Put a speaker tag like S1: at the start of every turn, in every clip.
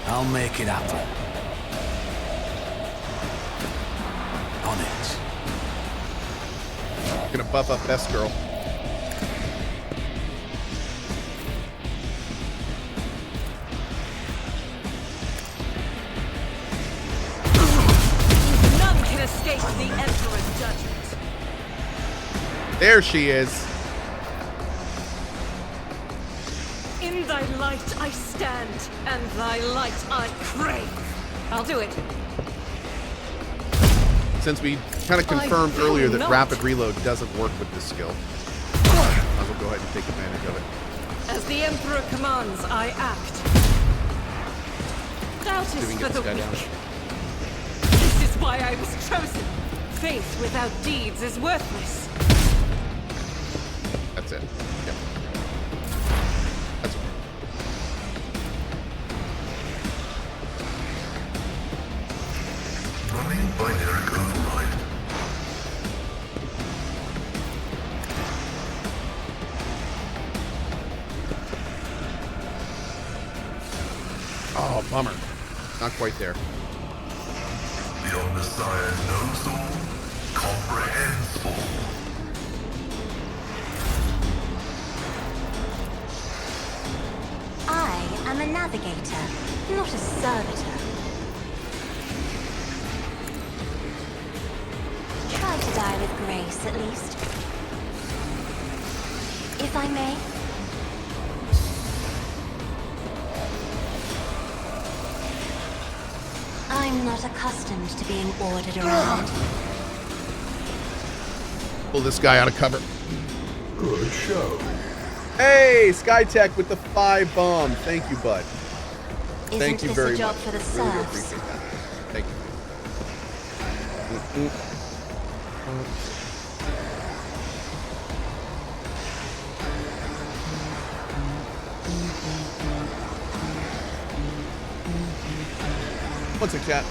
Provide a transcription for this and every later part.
S1: I'll make it happen. On it.
S2: Gonna buff up Best Girl.
S3: None can escape the Emperor's judgment.
S2: There she is.
S3: In thy light I stand, and thy light I crave. I'll do it.
S2: Since we kind of confirmed earlier that rapid reload doesn't work with this skill, might as well go ahead and take advantage of it.
S3: As the Emperor commands, I act. Doubt is for the weak. This is why I was chosen. Faith without deeds is worthless.
S2: That's it. Yep. That's okay.
S4: Running binary override.
S2: Oh, bummer. Not quite there.
S4: The Omnissiah knows all, comprehends all.
S5: I am a navigator, not a servitor. Try to die with grace, at least. If I may. I'm not accustomed to being ordered around.
S2: Pull this guy out of cover.
S4: Good show.
S2: Hey, Skytech with the 5 bomb. Thank you, bud. Thank you
S5: Isn't
S2: very
S5: this a job
S2: much.
S5: for the
S2: Really do
S5: serfs?
S2: appreciate that. Thank you. What's a cat?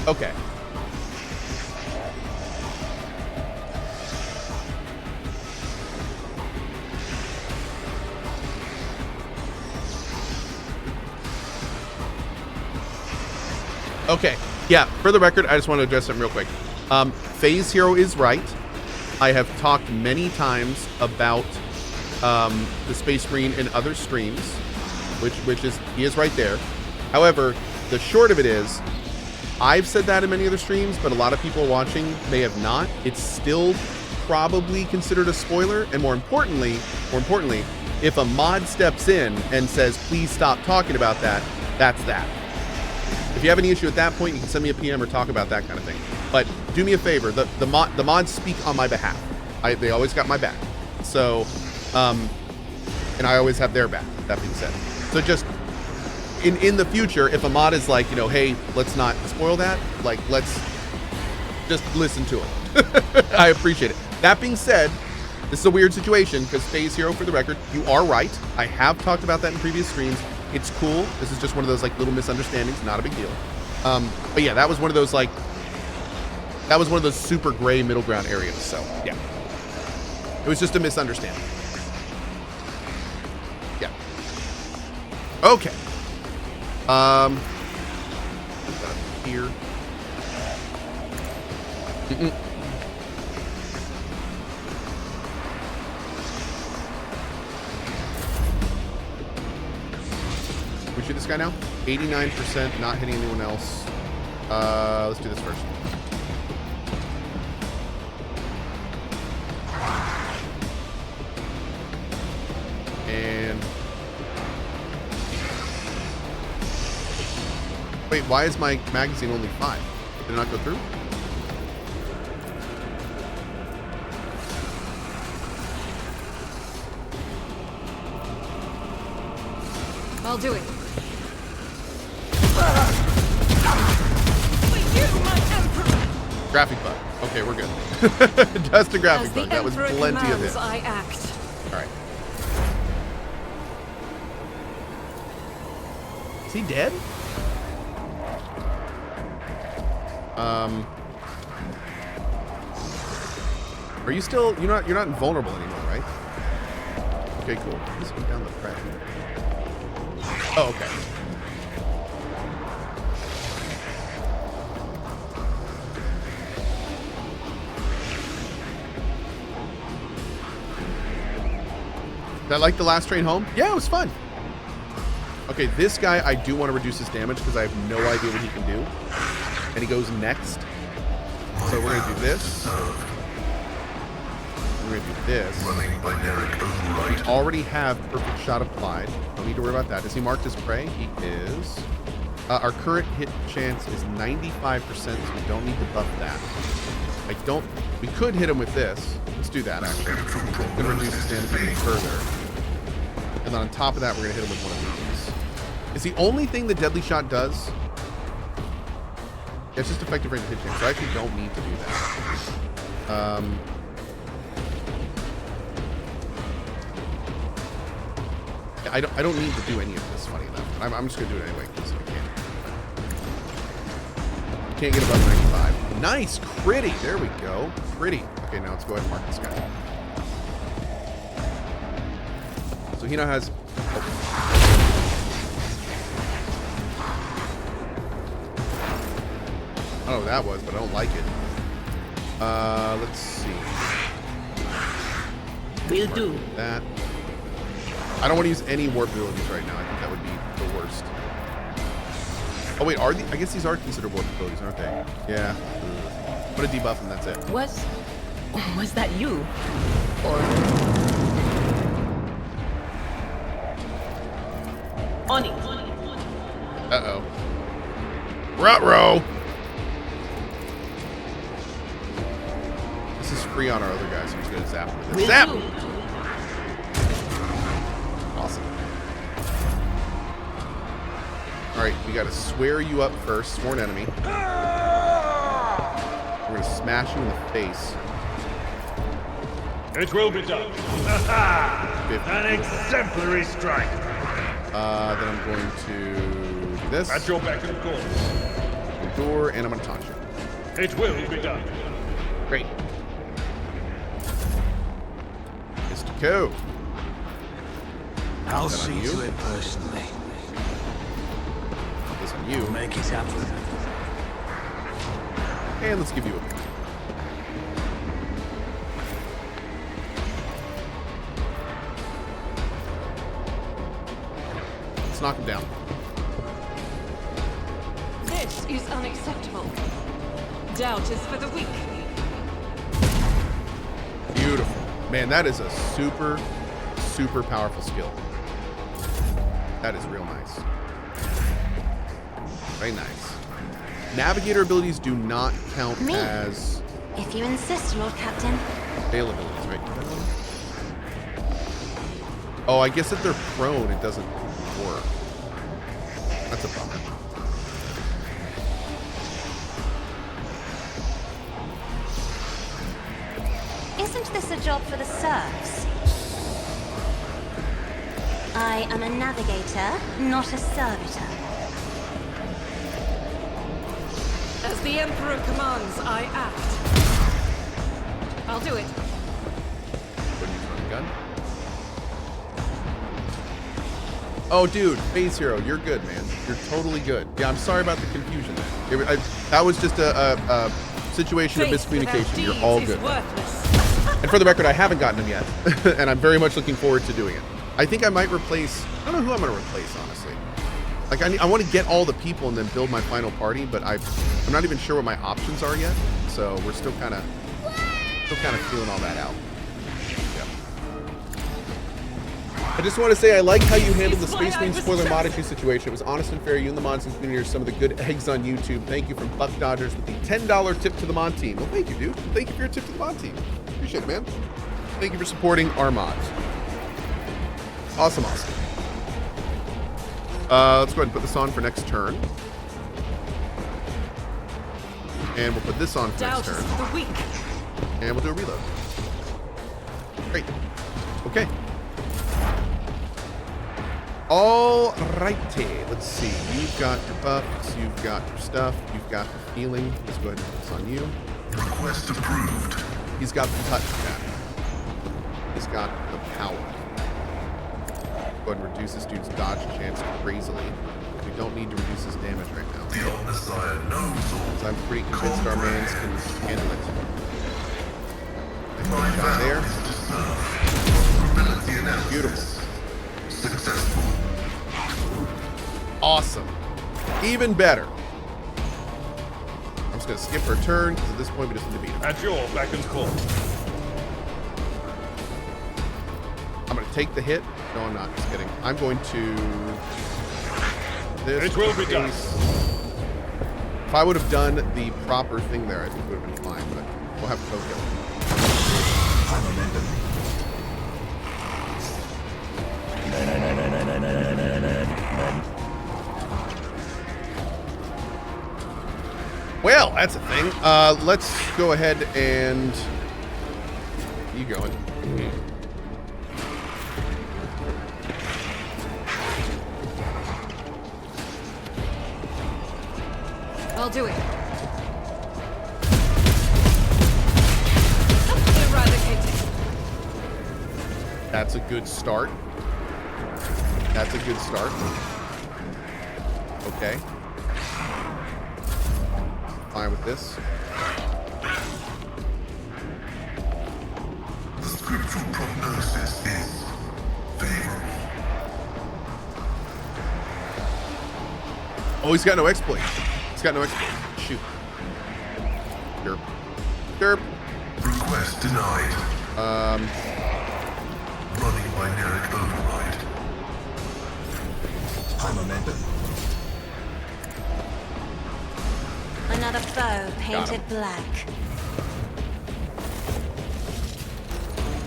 S2: Okay. Okay. Yeah, for the record, I just want to address something real quick. Phase Hero is right. I have talked many times about the Space Marine in other streams, which is, he is right there. However, the short of it is, I've said that in many other streams, but a lot of people watching may have not. It's still probably considered a spoiler, and more importantly, if a mod steps in and says, please stop talking about that, that's that. If you have any issue at that point, you can send me a PM or talk about that kind of thing. But do me a favor, the mods speak on my behalf. They always got my back. So, and I always have their back, that being said. So just, in the future, if a mod is like, you know, hey, let's not spoil that, like, let's just listen to it. I appreciate it. That being said, this is a weird situation, because Phase Hero, for the record, you are right. I have talked about that in previous streams. It's cool. This is just one of those like little misunderstandings, not a big deal. But yeah, that was one of those like, that was one of those super gray middle ground areas. So yeah, it was just a misunderstanding. Yeah. Okay. Here. We shoot this guy now? 89%, not hitting anyone else. Let's do this first. And wait, why is my magazine only 5? Did it not go through?
S3: I'll do it.
S2: Graphic bug. Okay, we're good. Just a graphic bug. That was plenty of it.
S3: I act.
S2: All right. Is he dead? Are you still? You're not invulnerable anymore, right? Okay, cool. Let's go down the track. Oh, okay. Did I like the last train home? Yeah, it was fun. Okay, this guy, I do want to reduce his damage because I have no idea what he can do. And he goes next. So we're going to do this. We're going to do this. We already have perfect shot applied. Don't need to worry about that. Is he marked as prey? He is. Our current hit chance is 95%, so we don't need to buff that. We could hit him with this. Let's do that, actually. We're going to reduce his damage even further. And then on top of that, we're going to hit him with one of these. It's the only thing the deadly shot does. Yeah, it's just effective range hit chance, so I actually don't need to do that. I don't need to do any of this, funny enough. I'm just going to do it anyway, because I can. Can't get above 95. Nice! Critty! There we go. Critty. Okay, now let's go ahead and mark this guy. So he now has... I don't know what that was, but I don't like it. Let's see.
S6: Will do.
S2: That. I don't want to use any warp abilities right now. I think that would be the worst. Oh wait, I guess these are considered warp abilities, aren't they? Yeah. Put a debuff and that's it.
S6: Was that you? Or Oni?
S2: Uh-oh. Ruh-roh! This is free on our other guys, so I'm just gonna zap him with this. Zap! Awesome. Alright, we gotta swear you up first. Sworn enemy. We're gonna smash you in the face.
S7: It will be done. An exemplary strike.
S2: Then I'm going to do this.
S7: At your beck and call.
S2: Door, and I'm gonna taunt you.
S7: It will be done.
S2: Great. Mr. Cohh.
S1: I'll
S2: Is that on
S1: see
S2: you?
S1: to it personally.
S2: This on you.
S1: We'll make it happen.
S2: And let's give you a... Let's knock him down.
S3: This is unacceptable. Doubt is for the weak.
S2: Beautiful. Man, that is a super, super powerful skill. That is real nice. Very nice. Navigator abilities do not count
S5: Me?
S2: as
S5: If you insist, Lord Captain.
S2: fail abilities, right? Oh, I guess if they're prone, it doesn't work. That's a bummer.
S5: Isn't this a job for the serfs? I am a navigator, not a servitor.
S3: As the Emperor commands, I act. I'll do it.
S2: Wouldn't use my gun. Oh, dude, Phase Hero, you're good, man. You're totally good. Yeah, I'm sorry about the confusion. That was just a situation of
S3: Faith without
S2: miscommunication. You're
S3: deeds
S2: all
S3: is
S2: good.
S3: worthless.
S2: And for the record, I haven't gotten him yet, and I'm very much looking forward to doing it. I think I might replace... I don't know who I'm going to replace, honestly. Like, I want to get all the people and then build my final party, but I'm not even sure what my options are yet, so we're still kind of feeling all that out. Yep. I just want to say I like how you handled the Space Marine spoiler mod issue situation. It was honest and fair. You and the mods and community are some of the good eggs on YouTube. Thank you from Buck Dodgers with the $10 tip to the mod team. Well, thank you, dude. Thank you for your tip to the mod team. Appreciate it, man. Thank you for supporting our mods. Awesome, awesome. Let's go ahead and put this on for next turn. And we'll put this on for
S3: Doubt
S2: next
S3: is
S2: turn.
S3: for the weak.
S2: And we'll do a reload. Great. Okay. All righty. Let's see. You've got your buffs. You've got your stuff. You've got the healing. Let's go ahead and put this on you.
S4: Request approved.
S2: He's got the touch, Jack. He's got the power. Go ahead and reduce this dude's dodge chance crazily. We don't need to reduce his damage right now.
S4: The Omnissiah knows all.
S2: So I'm pretty convinced our mans can handle it.
S4: My
S2: Nice shot there.
S4: vow is to serve. Probability analysis.
S2: Beautiful.
S4: Successful.
S2: Awesome. Even better. I'm just going to skip her turn because at this point we just need to beat him.
S7: At your beck and call.
S2: I'm going to take the hit. No, I'm not. Just kidding. I'm going to... This
S7: It will be done.
S2: If I would have done the proper thing there, I think it would have been fine, but we'll have Cohh kill him. Well, that's a thing. Let's go ahead and... You going.
S3: I'll do it. Eradicated.
S2: That's a good start. That's a good start. Okay. Fine with this.
S4: The scriptural prognosis is favorable.
S2: Oh, he's got no exploit. He's got no exploit. Shoot. Derp. Derp.
S4: Request denied. Running binaric override. High momentum.
S5: Another foe painted black.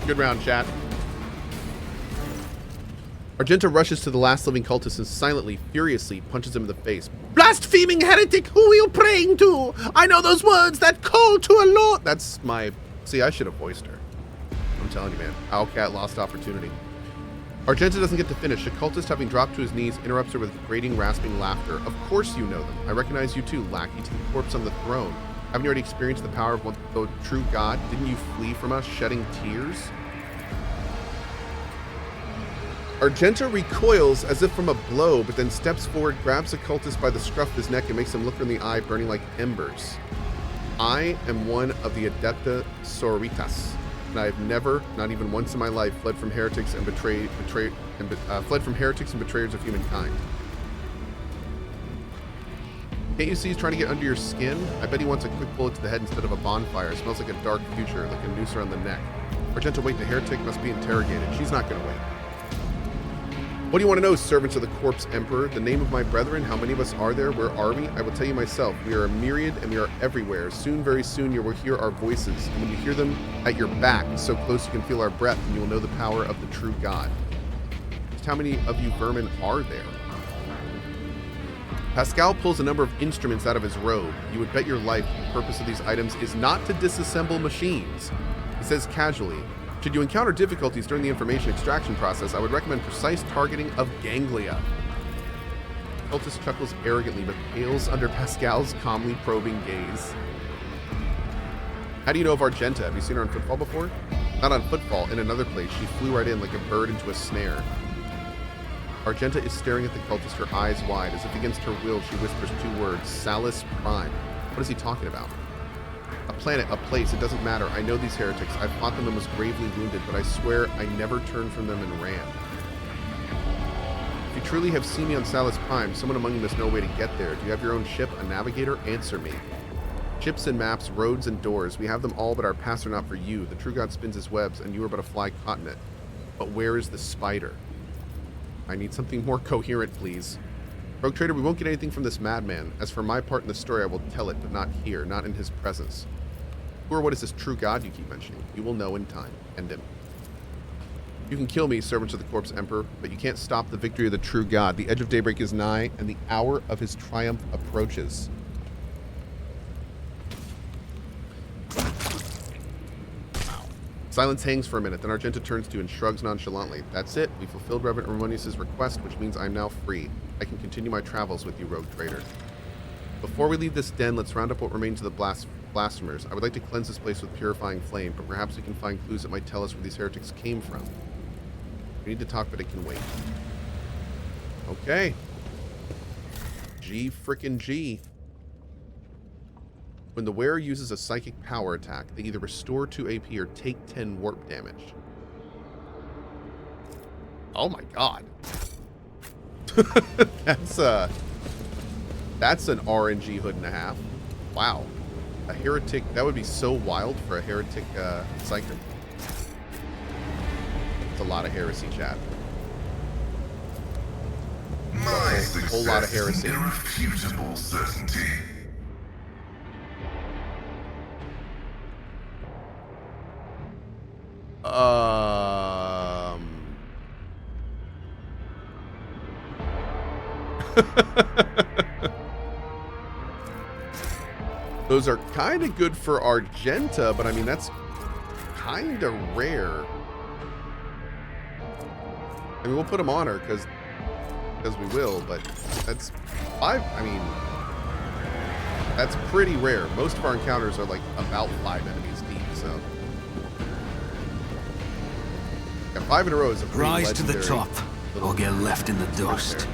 S2: Good round, chat. Argenta rushes to the last living cultist and silently, furiously punches him in the face. Blaspheming heretic, who are you praying to? I know those words that call to a lord. That's my... See, I should have voiced her. I'm telling you, man. Owlcat lost opportunity. Argenta doesn't get to finish. The cultist, having dropped to his knees, interrupts her with grating, rasping laughter. Of course you know them. I recognize you too, lackey to the corpse on the throne. Haven't you already experienced the power of the true God? Didn't you flee from us, shedding tears? Argenta recoils as if from a blow, but then steps forward, grabs the cultist by the scruff of his neck, and makes him look her in the eye, burning like embers. I am one of the Adepta Sororitas, and I have never, not even once in my life, fled from heretics and betrayers of humankind. Can't you see he's trying to get under your skin? I bet he wants a quick bullet to the head instead of a bonfire. It smells like a dark future, like a noose around the neck. Argenta, wait, the heretic must be interrogated. She's not going to wait. What do you want to know, servants of the corpse emperor? The name of my brethren? How many of us are there? Where are we? I will tell you myself. We are a myriad and we are everywhere. Soon, very soon, you will hear our voices. And when you hear them at your back, so close you can feel our breath, and you will know the power of the true God. Just how many of you vermin are there? Pascal pulls a number of instruments out of his robe. You would bet your life the purpose of these items is not to disassemble machines. He says casually, should you encounter difficulties during the information extraction process, I would recommend precise targeting of ganglia. Cultist chuckles arrogantly but pales under Pascal's calmly probing gaze. How do you know of Argenta? Have you seen her on Footfall before? Not on Footfall, in another place. She flew right in like a bird into a snare. Argenta is staring at the cultist, her eyes wide. As if against her will, she whispers two words, Salus Prime. What is he talking about? A planet, a place, it doesn't matter. I know these heretics. I've fought them and was gravely wounded, but I swear I never turned from them and ran. If you truly have seen me on Salus Prime, someone among you must know a way to get there. Do you have your own ship, a navigator? Answer me. Ships and maps, roads and doors. We have them all, but our paths are not for you. The true God spins his webs, and you are but a fly caught in it. But where is the spider? I need something more coherent, please. Rogue Trader, we won't get anything from this madman. As for my part in the story, I will tell it, but not here, not in his presence. Who or what is this true God you keep mentioning? You will know in time. End him. You can kill me, servants of the corpse emperor, but you can't stop the victory of the true God. The edge of daybreak is nigh, and the hour of his triumph approaches. Wow. Silence hangs for a minute, then Argenta turns to you and shrugs nonchalantly. That's it. We fulfilled Reverend Ramonius' request, which means I'm now free. I can continue my travels with you, rogue trader. Before we leave this den, let's round up what remains of the blasphemers. I would like to cleanse this place with purifying flame, but perhaps we can find clues that might tell us where these heretics came from. We need to talk, but it can wait. Okay. G frickin' G. When the wearer uses a psychic power attack, they either restore 2 AP or take 10 warp damage. Oh my god. That's an RNG hood and a half. Wow. A heretic, that would be so wild for a heretic psychic. It's a lot of heresy, chat.
S4: My
S2: A whole lot of
S4: success is
S2: heresy.
S4: an irrefutable certainty.
S2: Those are kind of good for Argenta, but I mean, that's kind of rare. I mean, we'll put them on her because we will, but that's 5. I mean, that's pretty rare. Most of our encounters are like about 5 enemies deep, so. Yeah, 5 in a row is a pretty
S1: Rise to the
S2: legendary
S1: top,
S2: little
S1: or get left in the dust.
S2: there.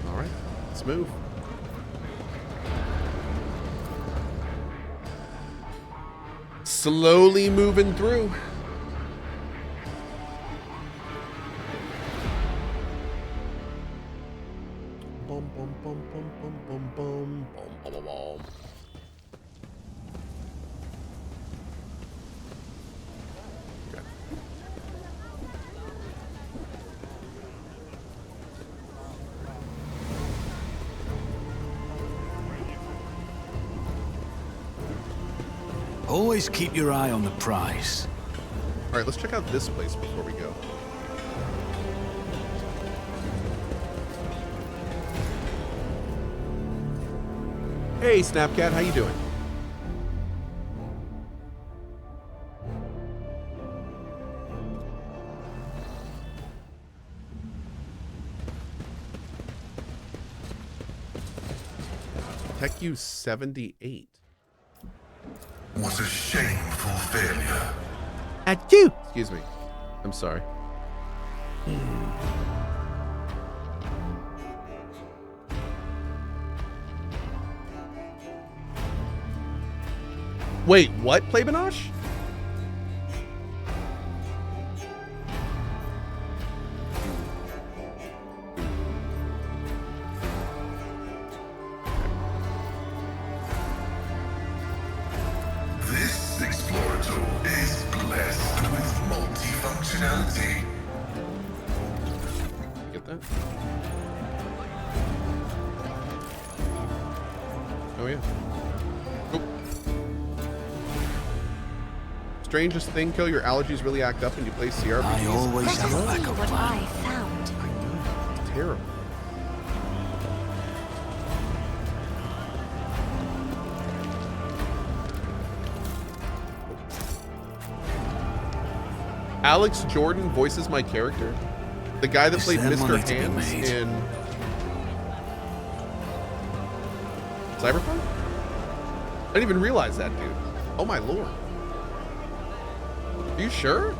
S2: All right, let's move. Slowly moving through. Bum, bum, bum, bum, bum, bum, bum, bum, bum, bum. Okay.
S1: Always keep your eye on the prize.
S2: All right, let's check out this place before we go. Hey, Snapcat, how you doing? Tech U 78.
S4: What a shameful failure.
S2: At you. Excuse me. I'm sorry. Wait, what, Playbanosh?
S4: This explorator is blessed with multifunctionality.
S2: Get that? Oh, yeah. Oh. Strangest thing, Kill, your allergies really act up when you play CRPGs.
S1: I always
S5: Let
S1: have a
S5: us see
S1: backup
S5: what
S1: plan.
S5: I found.
S2: I know. It's terrible. Alex Jordan voices my character. The guy that
S1: Is
S2: played
S1: there
S2: Mr.
S1: money to be
S2: Hands
S1: made?
S2: in Cyberpunk? I didn't even realize that, dude. Oh my lord. Are you sure?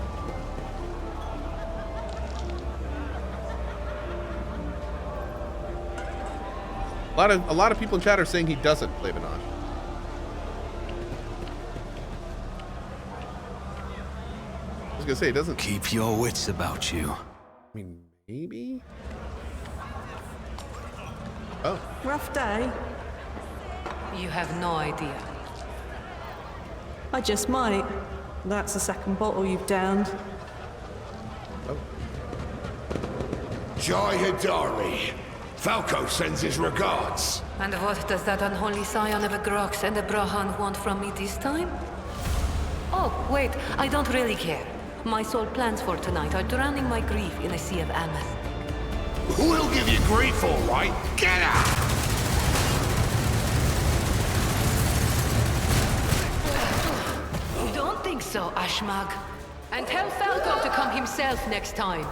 S2: A lot of people in chat are saying he doesn't play Banach. I was gonna say he doesn't.
S1: Keep your wits about you.
S2: I mean, maybe. Oh,
S8: Rough day?
S3: You have no idea.
S8: I just might. That's the second bottle you've downed.
S2: oh.
S9: Jai Hidari. Falco sends his regards.
S3: And what does that unholy scion of a Grox and a Brahan want from me this time? Oh, wait, I don't really care. My sole plans for tonight are drowning my grief in a sea of amath.
S9: We'll give you grief, all right. Get out!
S3: Don't think so, Ashmag. And tell Falco to come himself next time.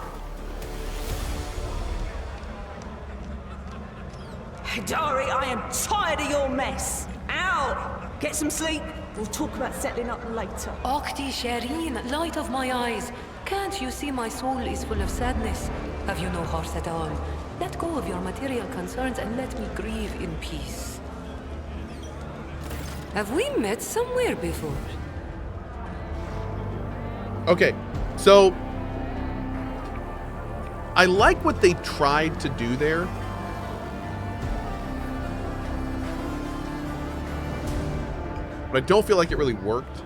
S8: Dari, I am tired of your mess. Ow! Get some sleep. We'll talk about settling up later.
S3: Okti Shireen, light of my eyes. Can't you see my soul is full of sadness? Have you no heart at all? Let go of your material concerns and let me grieve in peace. Have we met somewhere before?
S2: Okay, so I like what they tried to do there. But I don't feel like it really worked.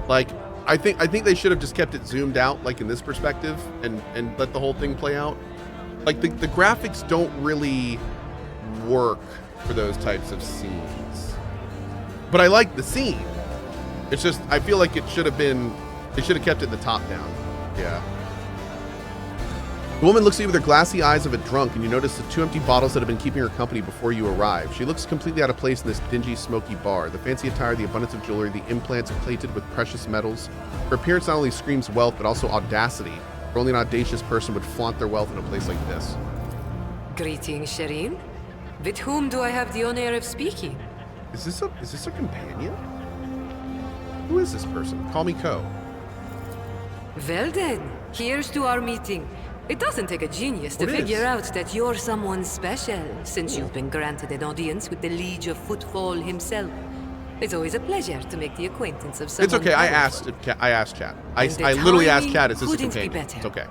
S2: Like, I think they should have just kept it zoomed out, like in this perspective, and let the whole thing play out. Like the graphics don't really work for those types of scenes. But I like the scene. It's just I feel like it should have been. They should have kept it the top down. Yeah. The woman looks at you with her glassy eyes of a drunk, and you notice the 2 empty bottles that have been keeping her company before you arrive. She looks completely out of place in this dingy, smoky bar. The fancy attire, the abundance of jewelry, the implants plated with precious metals. Her appearance not only screams wealth, but also audacity. For only an audacious person would flaunt their wealth in a place like this.
S3: Greetings, Shireen. With whom do I have the honor of speaking?
S2: Is this a companion? Who is this person? Call me Cohh.
S3: Well then, here's to our meeting. It doesn't take a genius to figure out that you're someone special, since you've been granted an audience with the Liege of Footfall himself. It's always a pleasure to make the acquaintance of someone.
S2: It's okay. I asked Chat. I literally asked Cat, is this a companion? It's okay.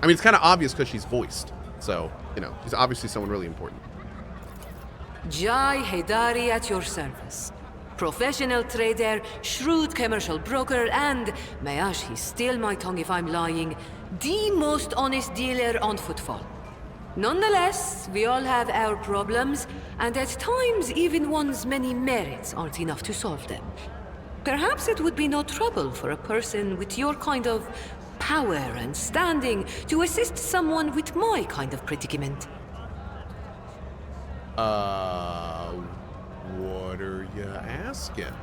S2: I mean, it's kind of obvious because she's voiced. So, you know, she's obviously someone really important.
S3: Jai Haidari at your service. Professional trader, shrewd commercial broker, and, may he steal my tongue if I'm lying, the most honest dealer on Footfall. Nonetheless, we all have our problems, and at times even one's many merits aren't enough to solve them. Perhaps it would be no trouble for a person with your kind of power and standing to assist someone with my kind of predicament.
S2: What are you asking?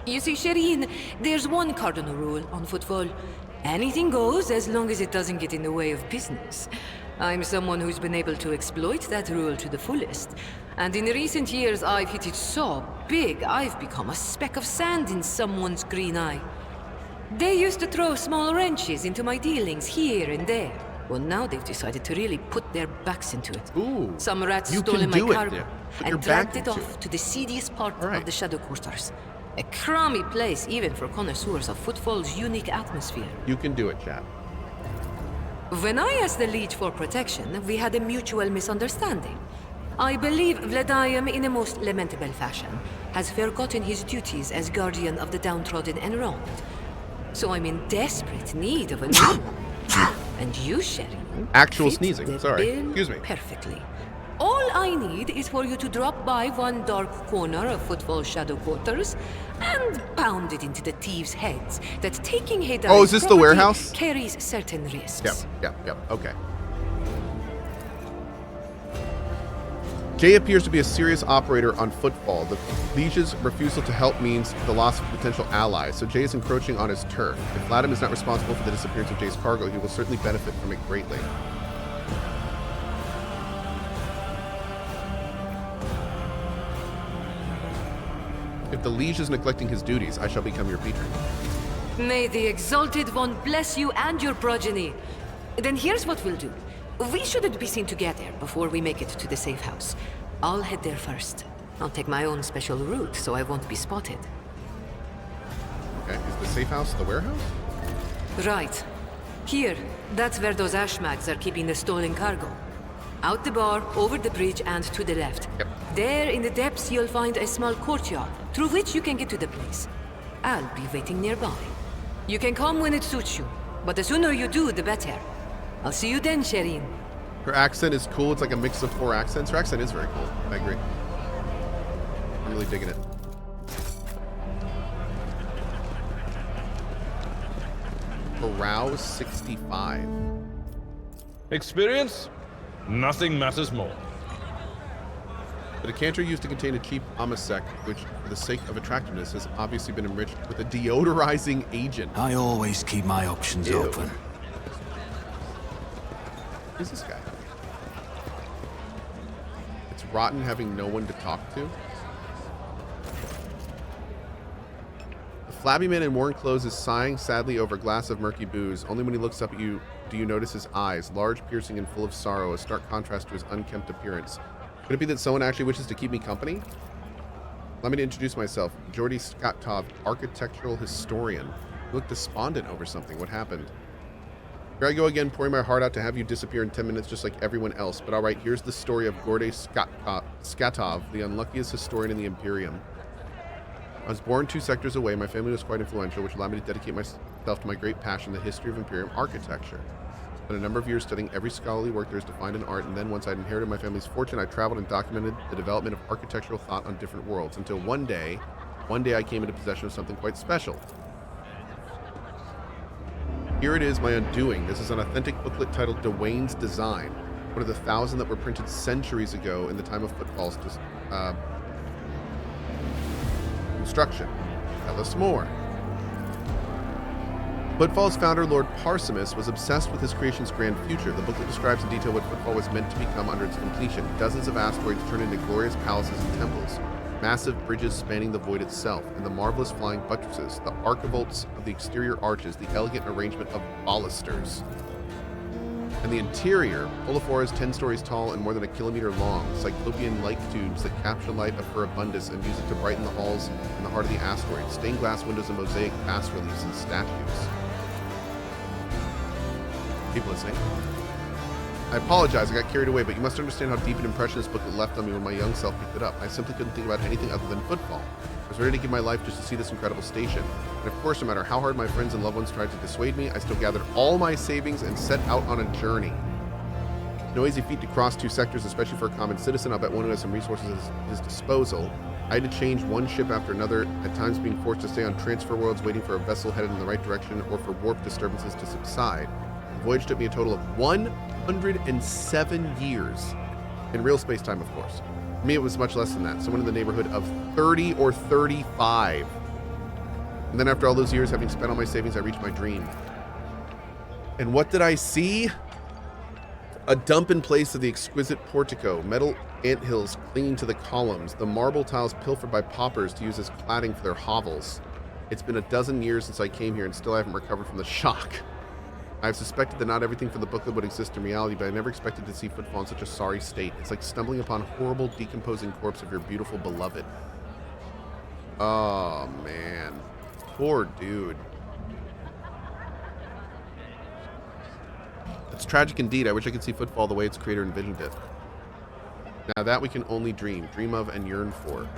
S3: You see, Shireen, there's one cardinal rule on Footfall. Anything goes as long as it doesn't get in the way of business. I'm someone who's been able to exploit that rule to the fullest. And in recent years, I've hit it so big, I've become a speck of sand in someone's green eye. They used to throw small wrenches into my dealings here and there. Well, now they've decided to really put their backs into it.
S2: Ooh,
S3: some rats stole my cargo and dragged it off to the seediest part of the Shadow Quarters. A crummy place even for connoisseurs of Footfall's unique atmosphere.
S2: You can do it, Chat.
S3: When I asked the Liege for protection, we had a mutual misunderstanding. I believe Vladimir, in a most lamentable fashion, has forgotten his duties as guardian of the downtrodden and wronged. So I'm in desperate need of a new one. And you, Shireen,
S2: actual sneezing. Sorry. Excuse me.
S3: Perfectly. All I need is for you to drop by one dark corner of Footfall Shadow Quarters and pound it into the thieves' heads that taking Haidari's
S2: Oh, is this the warehouse?
S3: Carries certain risks.
S2: Yep. Okay. Jay appears to be a serious operator on Footfall. The Liege's refusal to help means the loss of potential allies, so Jay is encroaching on his turf. If Vladimir is not responsible for the disappearance of Jay's cargo, he will certainly benefit from it greatly. If the Liege is neglecting his duties, I shall become your patron.
S3: May the Exalted One bless you and your progeny. Then here's what we'll do. We shouldn't be seen together before we make it to the safe house. I'll head there first. I'll take my own special route so I won't be spotted.
S2: Okay, is the safe house the warehouse?
S3: Right. Here, that's where those ashmags are keeping the stolen cargo. Out the bar, over the bridge, and to the left.
S2: Yep.
S3: There, in the depths, you'll find a small courtyard, through which you can get to the place. I'll be waiting nearby. You can come when it suits you, but the sooner you do, the better. I'll see you then, Shireen.
S2: Her accent is cool. It's like a mix of 4 accents. Her accent is very cool. I agree. I'm really digging it. Carouse 65.
S7: Experience? Nothing matters more.
S2: The decanter used to contain a cheap amasec, which, for the sake of attractiveness, has obviously been enriched with a deodorizing agent.
S1: I always keep my options
S2: Ew.
S1: open.
S2: Who's this guy? It's rotten having no one to talk to. The flabby man in worn clothes is sighing sadly over a glass of murky booze. Only when he looks up at you do you notice his eyes, large, piercing, and full of sorrow, a stark contrast to his unkempt appearance. Could it be that someone actually wishes to keep me company? Let me introduce myself. Jordy Skottov, architectural historian. You look despondent over something. What happened? Here I go again, pouring my heart out to have you disappear in 10 minutes just like everyone else. But alright, here's the story of Gordy Skatov, the unluckiest historian in the Imperium. I was born 2 sectors away. My family was quite influential, which allowed me to dedicate myself to my great passion, the history of Imperium architecture. I spent a number of years studying every scholarly work there is to find in art, and then once I'd inherited my family's fortune, I traveled and documented the development of architectural thought on different worlds, until one day I came into possession of something quite special. Here it is, my undoing. This is an authentic booklet titled Dwayne's Design, one of the 1,000 that were printed centuries ago in the time of Footfall's construction. Tell us more. Footfall's founder, Lord Parsimus, was obsessed with his creation's grand future. The booklet describes in detail what Footfall was meant to become under its completion. Dozens of asteroids turned into glorious palaces and temples, massive bridges spanning the void itself, and the marvelous flying buttresses, the archivolts of the exterior arches, the elegant arrangement of balusters. And the interior, full of floors 10 stories tall and more than a kilometer long, cyclopean light tubes that capture light of her abundance and use it to brighten the halls in the heart of the asteroid, stained glass windows and mosaic bas-reliefs and statues. Keep listening. I apologize, I got carried away, but you must understand how deep an impression this booklet left on me when my young self picked it up. I simply couldn't think about anything other than Footfall. I was ready to give my life just to see this incredible station. And of course, no matter how hard my friends and loved ones tried to dissuade me, I still gathered all my savings and set out on a journey. No easy feat to cross 2 sectors, especially for a common citizen. I'll bet one who has some resources at his disposal. I had to change one ship after another, at times being forced to stay on transfer worlds waiting for a vessel headed in the right direction or for warp disturbances to subside. The voyage took me a total of 107 years. In real space-time, of course. For me, it was much less than that. Someone in the neighborhood of 30 or 35. And then after all those years, having spent all my savings, I reached my dream. And what did I see? A dump in place of the exquisite portico, metal anthills clinging to the columns, the marble tiles pilfered by paupers to use as cladding for their hovels. It's been a dozen years since I came here, and still I haven't recovered from the shock. I've suspected that not everything from the booklet would exist in reality, but I never expected to see Footfall in such a sorry state. It's like stumbling upon a horrible, decomposing corpse of your beautiful beloved. Oh, man. Poor dude. It's tragic indeed. I wish I could see Footfall the way its creator envisioned it. Now that we can only dream of, and yearn for.